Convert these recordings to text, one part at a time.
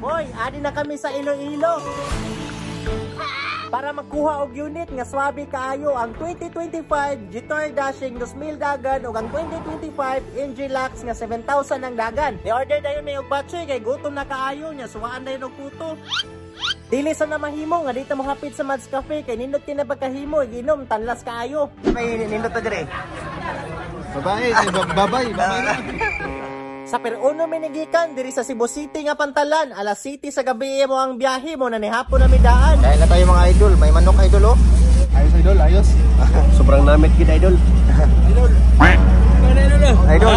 Boy, adi na kami sa Iloilo para magkuha og unit nga swabe kaayo ang 2025 Jetour Dashing 2,000 dagan ug ang 2025 NG-Lux nga 7,000 ang dagan. I-order dayon may og battery kay gutom na kaayo nya suwaan dayon og puto. Dili sa na mahimo nga dito mo hapit sa Mads Cafe kay nindot kina pagkahimo iginom tanlas kaayo. May nindot ta dire. Babae, babay na. Sa Peruno minigikan diri sa Cebu City nga Pantalan, alas City sa gabi mo ang biyahe mo na ni hapon na midaan. Dahil na tayo mga idol, may manok idol oh. Ayos idol, ayos. Sobrang namit kid idol. Idol. Idol.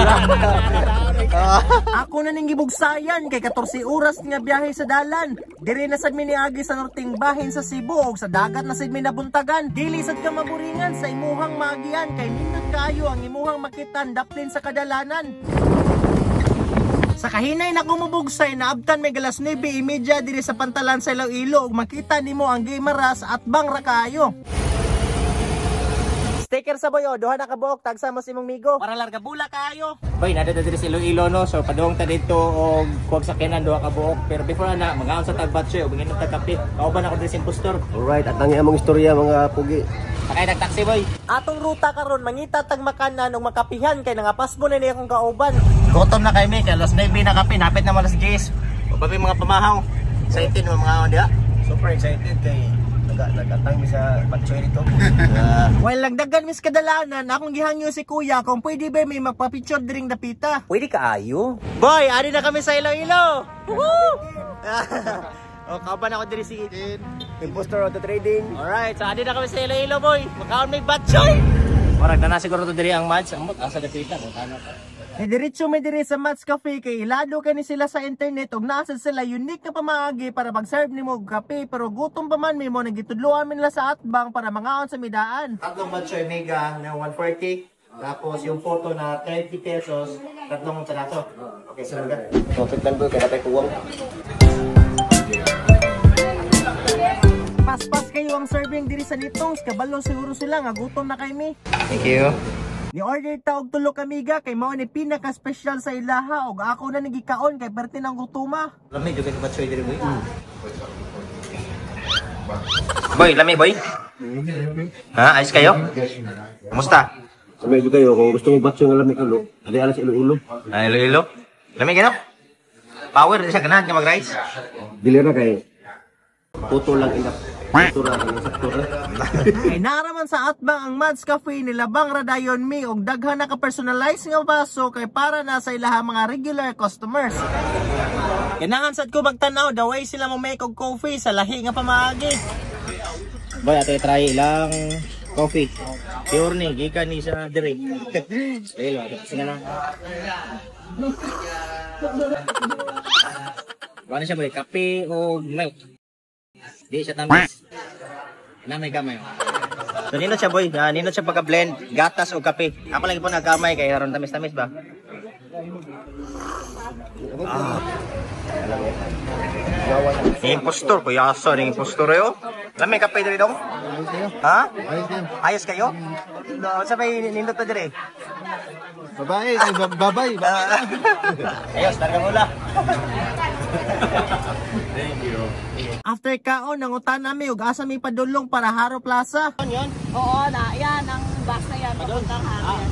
Ako na ning gibugsayan kay 14 oras nga biyahe sa dalan. Diri na sad mi niagi sa norting bahin sa Cebu ug sa dagat na sad mi nabuntagan. Dili sad ka maburingan sa imuhang maagian kay nindot kaayo ang imuhang makitan daplin sa kadalanan. Sa kahinay na kumubugsay naabtan may galas 9:30 diri sa Pantalan sa Iloilo ug makita nimo ang Gimaras at bang ra kaayo. Sticker sa boyo, duha na ka buok tagsa mo si imong migo para larga bula kaayo. Boy, nada diri sa Iloilo no. So padung ta dito og kuwag sakyanan duha ka buok. Pero before na magaon sa tagbatse og ginom ta kape. Kauban ako diri sa impostor. Alright, at ang among istorya mga pugi. Sakay nagtaxi boy. Atong ruta karon mangita tag makanan ug makapihan kay nangapasbo na niya akong kauban. Gutom na kay mi kay alas 9 na kape, napit na alas 10. Papabi mga pamahaw. Excited mga dia. Super excited kay nagatang mi sa batsoy dito. Well, lagdagan mis kadalanan, akong gihangyo si kuya kung pwede ba may magpa-picture diring dapita. Pwede kaayo. Boy, ari na kami sa Iloilo. Woo! O, kauban ako diri si Impostor Auto Trading. Alright, so ari na kami sa Iloilo, boy. Makaon may batchoy. Marag na siguro to diri ang match. Amot asa dapita kung ano ka. Diretso may diri sa Mads Cafe kay ilado kani sila sa internet ug naa sila unique na pamaagi para mag-serve nimo og kape pero gutom pa man mo nagitudloan min la sa atbang para mangaon sa midaan. Tatlong batchoy mega na 140. Tapos yung photo na 30 pesos, tatlong peraso. Okay, so lang. Profit lang po kaya tayo kuwang. Paspas kayo ang serving diri sa Nitongs, kabalo siguro sila nga gutom na kay mi. Thank you. Ni order ta og tulo ka miga kay mao ni pinaka special sa ilaha ug ako na nagikaon kay perti nang gutuma. Lami jud kay batchoy diri boy. Boy, lami boy. Ha, ayos kayo? Kumusta? Sabi ko kayo kung gusto mo batsoy ng lamig ulo, ali alas Iloilo. Ah, Iloilo. Lami gano? Power di sa ganahan ka mag-rice. Dili na kay puto lang ina. Puto ra ang sakto ra. Kay naraman sa atbang ang Mads Cafe nilabang radayon mi og daghan na ka personalize nga baso kay para na sa ilaha mga regular customers. Ganahan sad ko magtanaw the way sila mo make og coffee sa lahi nga pamaagi. Boy, ato try ilang coffee. Pure ni gikan ni sa dire. Hello, sige na. Wala siya boy, kape o milk. Di siya tamis. Namay kamay. So nino siya boy, nino siya pagka-blend gatas o kape. Ako lagi po nagkamay kay haron tamis-tamis ba. Impostor, kuya asa ning impostor yo. Lamay kape diri dong. Ha? Ayos kayo? Sabay nindot ta dire. Babae, babay. Ayos, targa mula. After kaon nangutan nami ug asa mi padulong para Haro Plaza. Oo, yan ang box na yan. Papuntang hangin.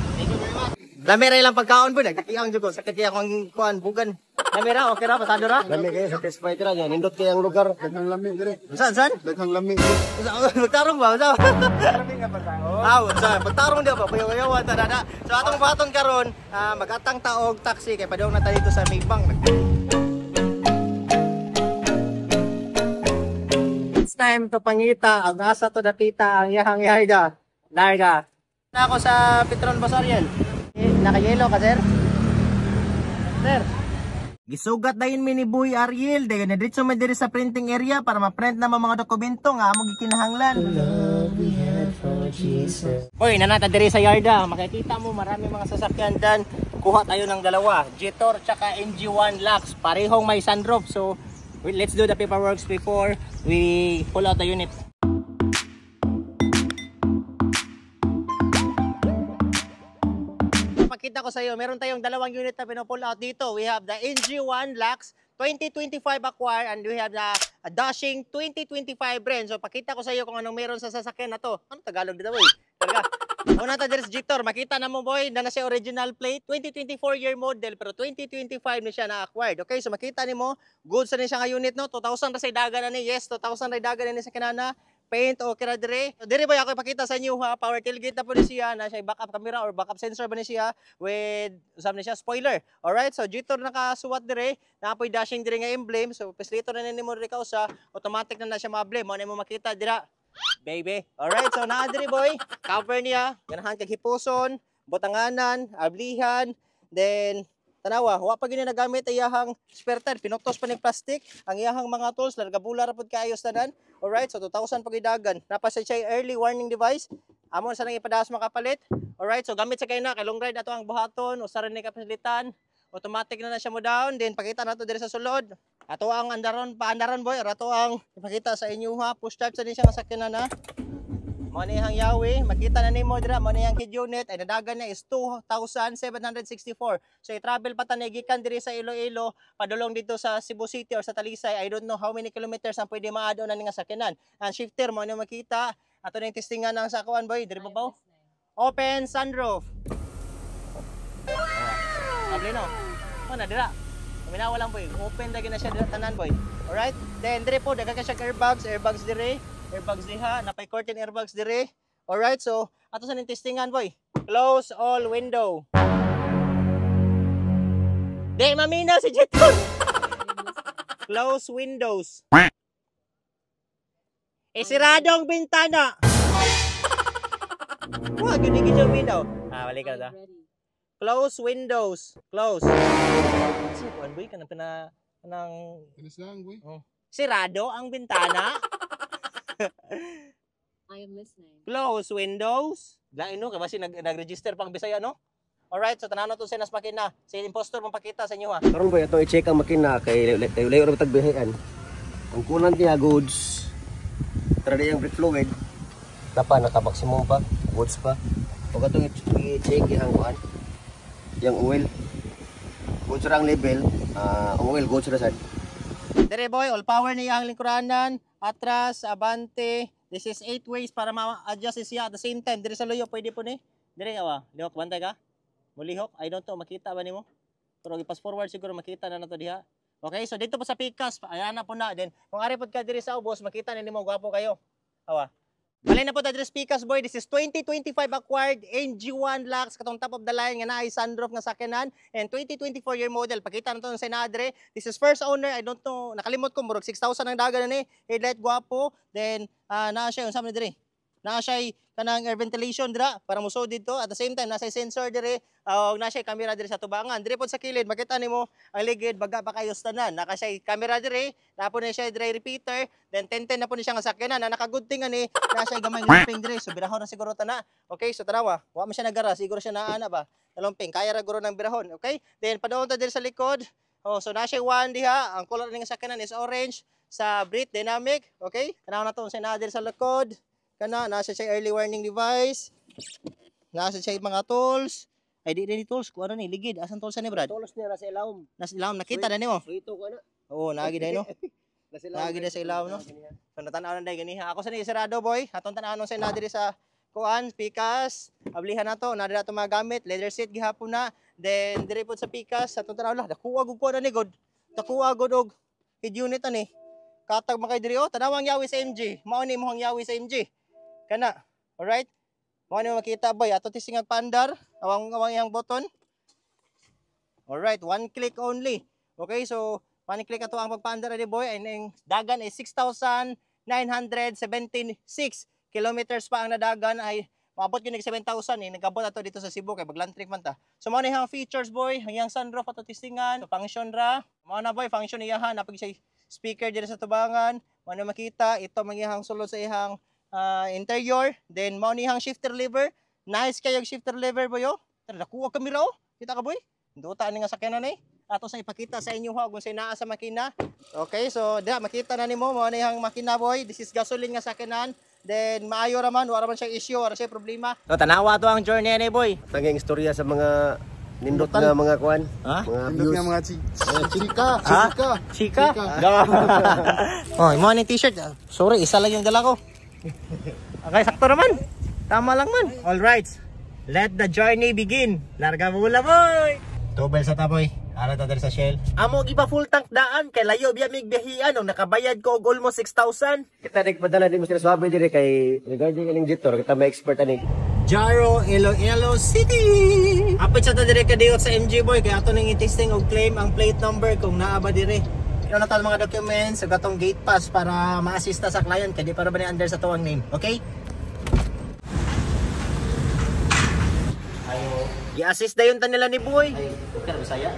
Lami ra ilang pagkaon po nagkakiang jud ko sakit kaya akong kuan bugan. Lami ra okay ra pasado ra. Lami kayo satisfied ra niya. Nindot kay ang lugar. Daghang lami dire. Saan? Daghang lami. Magtarong ba? Sa pagtarong dia ba? Kuya-kuya ta dada. So atong baton karon, magatang taog taxi kay padung na ta dito sa Maybank. It's time to pangita ang asa to dapita ang yahang yahida. Larga. Na ako sa Petron Basarian. Naka-yellow ka, sir? Sir. Gisugat dayon mi ni Boy Ariel dayon na dito may diri sa printing area para ma-print na mga dokumento nga among gikinahanglan. Boy, nanata diri sa yarda, makikita mo marami mga sasakyan dan. Kuha tayo ng dalawa, Jetour tsaka NG-1-Lux, parehong may sunroof. So, let's do the paperwork before we pull out the unit. Pakita ko sa iyo, meron tayong dalawang unit na pino-pull out dito. We have the NG-1-Lux 2025 Acquire and we have the Dashing 2025 Brand. So pakita ko sa iyo kung anong meron sa sasakyan na to. Ano Tagalog dito boy? Talaga. Una ta diri Jitor, makita na mo boy na siya original plate, 2024 year model pero 2025 na siya na acquired. Okay, so makita nimo goods na siya nga unit no, 2,000 ra sa dagan na ni. Yes, 2,000 ra dagan na ni sa kinana. Paint okay ra dire. So, dire boy ako ipakita sa inyo ha, power tailgate na po ni siya, na siya backup camera or backup sensor ba ni siya with usab ni siya spoiler. Alright, so Jitor nakasuwat dire, naapoy dashing dire nga emblem. So peslito na nimo dire ka sa automatic na siya ma-emblem. Mo na mo makita dira. Baby. Alright, so naa diri boy, cover niya, ganahan kag hipuson, butanganan, ablihan, then tanawa, wa pa gini nagamit iyahang spare tire, pinuktos pa ning plastic, ang iyahang mga tools largabula ra pud kaayos tanan. Alright, so 2,000 pagidagan. Napasa siya early warning device. Amo sa nang ipadaas makapalit. Alright, so gamit sa kay na kay long ride ato ang buhaton, usa ra ni kapasilitan. Automatic na siya mo down, then pakita nato diri sa sulod. Ato ang andaron boy, ato ang ipakita sa inyo ha. Push start sa din siya nga sakyanan na. Mo ni hang yawi, makita na nimo dira mo ni hang kid unit ay nadagan niya is 2,764. So i-travel pa ta gikan diri sa Iloilo padulong dito sa Cebu City or sa Talisay. I don't know how many kilometers ang pwede maado na nga sakyanan. Ang shifter mo ni makita, ato ning testingan ng sakuan boy, diri babaw. Open sunroof. Abli no. Mana dira. Minawa lang boy. Open lagi na siya dira tanan boy. Alright? Then dire po daga ka siya airbags dire. Airbags diha, napay curtain airbags dire. Alright, so ato sa ning testingan boy. Close all window. Di maminaw si Jeton. Close windows. Sirado ang bintana. Wag yun hindi siya window. Balik ka na. Close windows. Close. Si Juan boy kanang kanang boy. Sirado ang bintana. I am listening. Close windows. Lain no, kasi nag-register pang Bisaya no? Alright, so tanan to sa nas makina. Si impostor mong pakita sa inyo ha. Karon boy ato i-check ang makina kay layo ra bitag bihian. Ang kunan niya goods. Tara yung brake fluid. Tapa naka-maximum pa, goods pa. Pag atong i-check yang kuan. Yang oil. Goods ra ang level, ang oil goods ra sad. Dire boy, all power niya ang lingkuranan, atras, abante. This is 8 ways para ma-adjust siya at the same time. Dire sa loyo pwede po ni. Dire awa, lihok bantay ka. Mulihok, I don't know makita ba nimo? Pero i-pass forward siguro makita na nato diha. Okay, so dito po sa Picas, ayan na po na. Then kung ari pod ka dire sa ubos, makita nimo gwapo kayo. Awa. Bali na po ta dire sa Picas boy. This is 2025 acquired NG1 Lux katong top of the line nga naay sunroof nga sakyanan and 2024 year model. Pakita na to sa inadre. This is first owner. I don't know, nakalimot ko murag 6,000 ang dagan na ni. Headlight gwapo. Then naa siya unsa man dire. Naa siya kanang air ventilation dira para muso dito. At the same time nasa sensor dire. Na siya camera dire sa tubangan. Dire pod sa kilid makita nimo ang ligid baga pa kayo tanan. Naka siya camera dire, napo na siya dire repeater, then 1010 na po ni siya nga sakyanan. Na naka-good thing ani, na siya gamay lumping dire. So birahon na siguro tana. Okay, so tanawa, wa man siya nagara, siguro siya naana ba. Lumping, kaya ra guro ng birahon. Okay? Then padawon ta dire sa likod. Oh, so na siya one diha. Ang color ning sakyanan is orange sa Brit Dynamic. Okay? Tanaw na to sa dire sa likod. Kana na siya early warning device. Nasa siya mga tools. Ay di ni tools ko ano ni ligid asan tools ni Brad? Tools niya nasa ilawom. Nasa ilawom nakita na nimo. Ito ko na. Oo, naagi dai no. Nasa Naagi dai sa ilawom no. So natanaw na dai ganiha. Ako sa ni sarado boy. Aton tan-anon sa nadiri sa kuan Picas. Ablihan nato, na dira to magamit, leather seat gihapon na. Then diri pod sa Picas, aton tanaw la dakuha gud ko na ni god. Dakuha gud og head unit ani. Katag makay diri oh, tanawang yawi sa MG. Mao ni mo ang yawi sa MG. Kana. Alright? Mao ni makita boy, ato tising ang pandar, awang iyang button. Alright, one click only. Okay, so one click ato ang pagpandar ni boy, and ang dagan ay 6,976 kilometers pa ang nadagan ay maabot yun ng 7,000 nagabot ato dito sa Cebu kay bagland trip man ta. So mao ni hang features boy, hanggang sunroof ato testingan, so function ra. Mao na boy, function iyahan napag siya speaker diri sa tubangan. Mao na makita ito mangyahang sulod sa ihang interior. Then mao ni hang shifter lever. Nice kayo shifter lever boy oh. Tara nakuha kamera oh. Kita ka boy? Duta ni nga sakyanan eh. Ato sa ipakita sa inyo ha kung say naa sa makina. Okay, so diha makita na nimo mao ni hang makina boy. This is gasoline nga sakyanan. Then maayo ra man, wala man siya issue, wala siya problema. So tanawa to ang journey ni boy. Tanging istorya sa mga Nindot nga mga kuan. Ha? Mga Nindot views. nga mga chika. Chika? Oh, yung mga t-shirt. Sorry, isa lang yung dala ko. Okay, sakto naman. Tama lang man. Alright. Let the journey begin. Larga mula, boy. Tubel sa taboy. Ara ta dali sa Shell. Amo giba full tank daan kay layo biya mig biyahian nung nakabayad ko og almost 6,000. Kita nagpadala din mo sila swabe dire kay regarding ining jitor kita may expert ani. Jaro, Iloilo City. Apit sa ta dire kadiyot sa MG boy kay ato ning i-testing og claim ang plate number kung naa ba dire. Ano na tal mga documents sa gatong gate pass para ma-assista sa client kay di para ba ni under sa tuwang name. Okay? Ayo. I-assist dayon ta nila ni boy. Okay na Bisaya?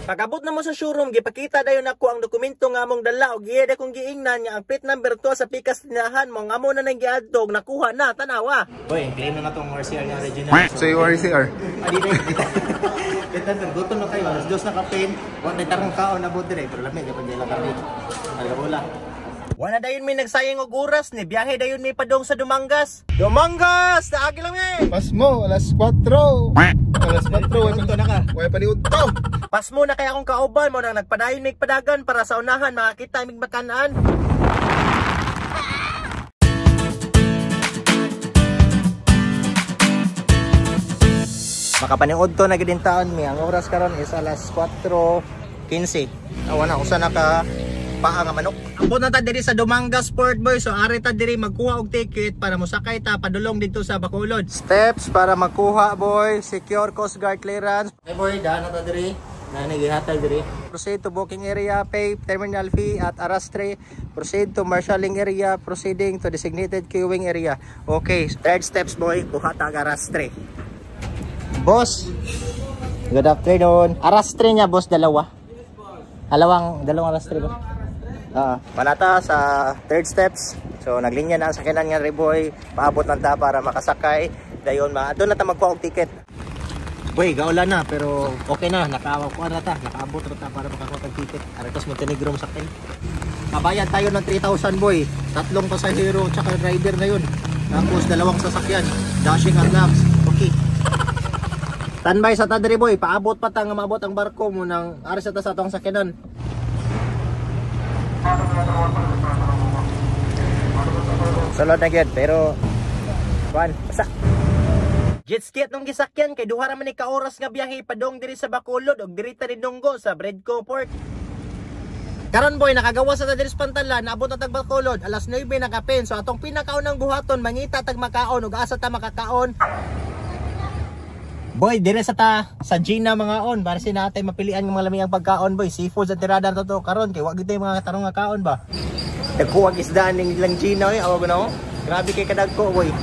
Pag-abot na mo sa showroom, gipakita dayon ako ang dokumento nga among dala og giya kong giingnan nga ang plate number to sa pikas tinahan mo nga amo na nang giadtog nakuha na tanawa. Boy, claim na natong RCR nga original. So yung RCR. Kita gutom na kayo, alas 2 na kapin. Wa na tarong kaon na bote pero lamig kapag dila kami. Alga. Wala dayon may nagsayang og oras ni biyahe dayon may padong sa Dumangas. Dumangas, naagi lang eh. Pas mo, alas 4. Alas 4. Unto na ka. Wala pa ni unto. Pas mo na kaya akong kauban mo nang nagpadayon may padagan para sa unahan makakita mig makanaan. Makapaniod to na gidin taon mi. Ang oras karon is alas 4:15. Awa na usa na ka paa nga manok. Ambot na ta diri sa Dumangas Port Boy, so ari ta diri magkuha og ticket para mosakay ta padulong dito sa Bacolod. Steps para makuha boy, secure Coast Guard clearance. Hey boy, daan na ta diri. Nani gihatag diri. Proceed to booking area, pay terminal fee at arrastre. Proceed to marshalling area, proceeding to designated queuing area. Okay, third steps boy, kuha ta ang arrastre. Boss. Good afternoon. Arrastre niya boss dalawa. Dalawang arrastre boss. Manata sa third steps. So naglinya na ang sakinan nga Reboy, paabot lang ta para makasakay. Dayon doon na ta magkuha og ticket. Boy, gaulan na pero okay na, nakakuha na ta, nakaabot na ta para makakuha og ticket. Aretos Montenegro sakay. Kabayad tayo ng 3,000 boy. 3 pasahero tsaka driver na yun. Tapos 2 sasakyan, dashing ang laps. Okay. Standby sa ta diri boy, paabot pa ta nga maabot ang barko mo nang ari sa ta sa atong sakyanan. Salod na gyud pero kuan basta Jet ski atong gisakyan kay duha ra man ni ka oras nga biyahe padong diri sa Bacolod og diri ta Dunggo sa Bredco Port. Karon boy nakagawa sa ta diri sa Pantalan, naabot na tag Bacolod alas 9 na kapin. So atong pinakaunang buhaton mangita tag makaon ug asa ta makakaon. Boy, dire sa ta sa Gina mga on, para si natay mapilian ng mga lamig ang pagkaon boy. Seafood sa tirada na to karon kay wa gyud tay mga tarong nga kaon ba. Nagkuwag isda ning lang Gina oy, awa na oh. Grabe kay kadagko boy.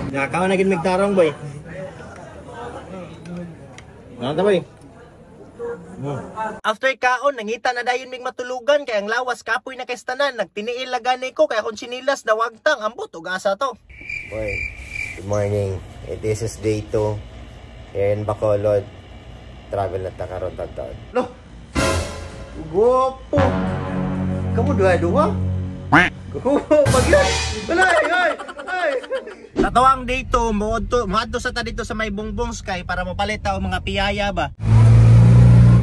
Nakakaon na gid mig tarong boy. Ano ta boy? After kaon, nangita na dayon mig matulugan kay ang lawas kapoy na kay tanan. Nagtiniil lagani ko kay akong sinilas na wagtang ambot ug asa to. Boy, good morning. This is day 2. Here in Bacolod. Travel na ta karon taon. Loh. Gopo. Kamu dua-dua? Gopo bagyan. Balay, ay. Sa tuwang day 2, moadto sa ta dito sa may Bongbong Sky para mapalit ta og mga piyaya ba.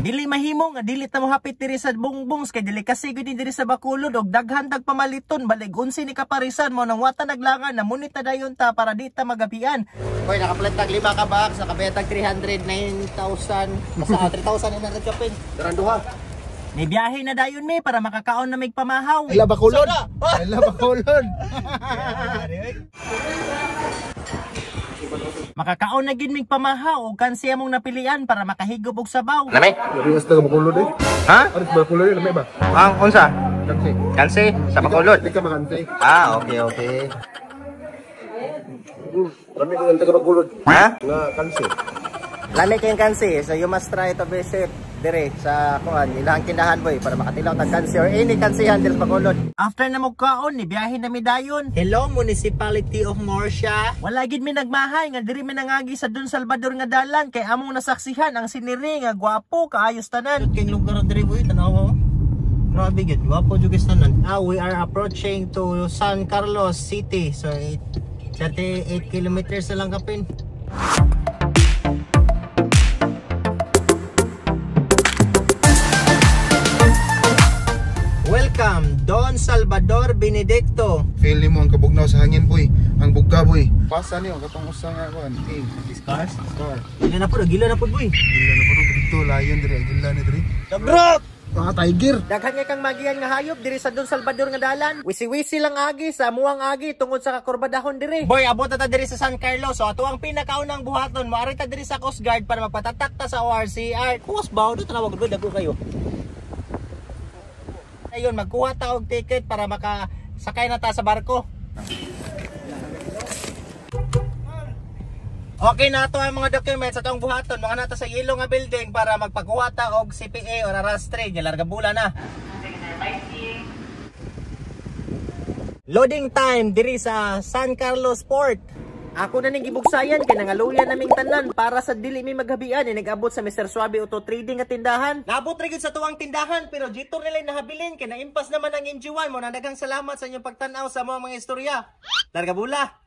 Dili mahimo nga dili ta mo hapit diri sa Bongbong Sky, dili kasi gud diri sa Bacolod og daghan tag pamaliton balig unsi ni kaparisan mo nang wata naglangan na munita dayon ta para di ta magabian. Boy, nakapalit tag 5 ka box, nakabayad tag 309,000. Basta 3,000 na nagkapin. Daran duha. May biyahe na dayon mi para makakaon na mig pamahaw. Ala Bacolod. Ala Bacolod. Makakaon na gid mig pamahaw ug kansi among napilian para makahigop og sabaw. Nami? Riwas na Bacolod eh. Ha? Aris Bacolod eh, lamay ba? Ang unsa? Kansi. Kansi sa Bacolod. Di ka makansi. Okay. Kami ko taga Bacolod. Ha? Na kansi. Lami kayong kansi, so you must try to visit dire sa kuan ilang tindahan boy para makatilaw tag kansi or any kansihan diri sa Bacolod. After na mo kaon ni biyahe na mi dayon. Hello Municipality of Murcia. Wala gid mi nagmahay nga diri mi nangagi sa Don Salvador nga dalan kay among nasaksihan ang siniri nga gwapo kaayos tanan. King lugar diri boy tanawa. Grabe gid, gwapo jud gis tanan. We are approaching to San Carlos City. So 38 kilometers na lang kapin. Don Salvador Benedicto. Feel ni mo ang kabugnaw sa hangin boy. Ang bugga boy. Pasa niyo katong usa nga kuan. Scars? Scar. Gila na po boy. Gila na puro dito layon diri, gila ni diri. Dagrot! Tiger. Daghan nga kang magiyan nga hayop diri sa Don Salvador nga dalan. Wisi-wisi lang agi sa muang agi tungod sa kakurbadahon diri. Boy, abot na ta diri sa San Carlos. So ato ang pinakaunang buhaton, moari ta diri sa Coast Guard para magpatatak ta sa ORCR. Kuwas ba? Doon tanawag boy, dago kayo. Ayun, magkuha ta og ticket para makasakay na ta sa barko. Okay na ito ang mga documents at ang buhaton. Mga nata sa yellow nga building para magpakuha ta og CPA or arrastre. Larga bula na. Loading time diri sa San Carlos Port. Ako na ning gibugsayan kay nangaluyan naming tanan para sa dili mi maghabian ni nag-abot sa Mr. Suave Auto Trading nga tindahan. Nabot ra gyud sa tuwang tindahan pero dito nila nahabilin kay naimpas naman ang MG1 mo. Nadaghang salamat sa inyong pagtan-aw sa mga istorya. Larga bula.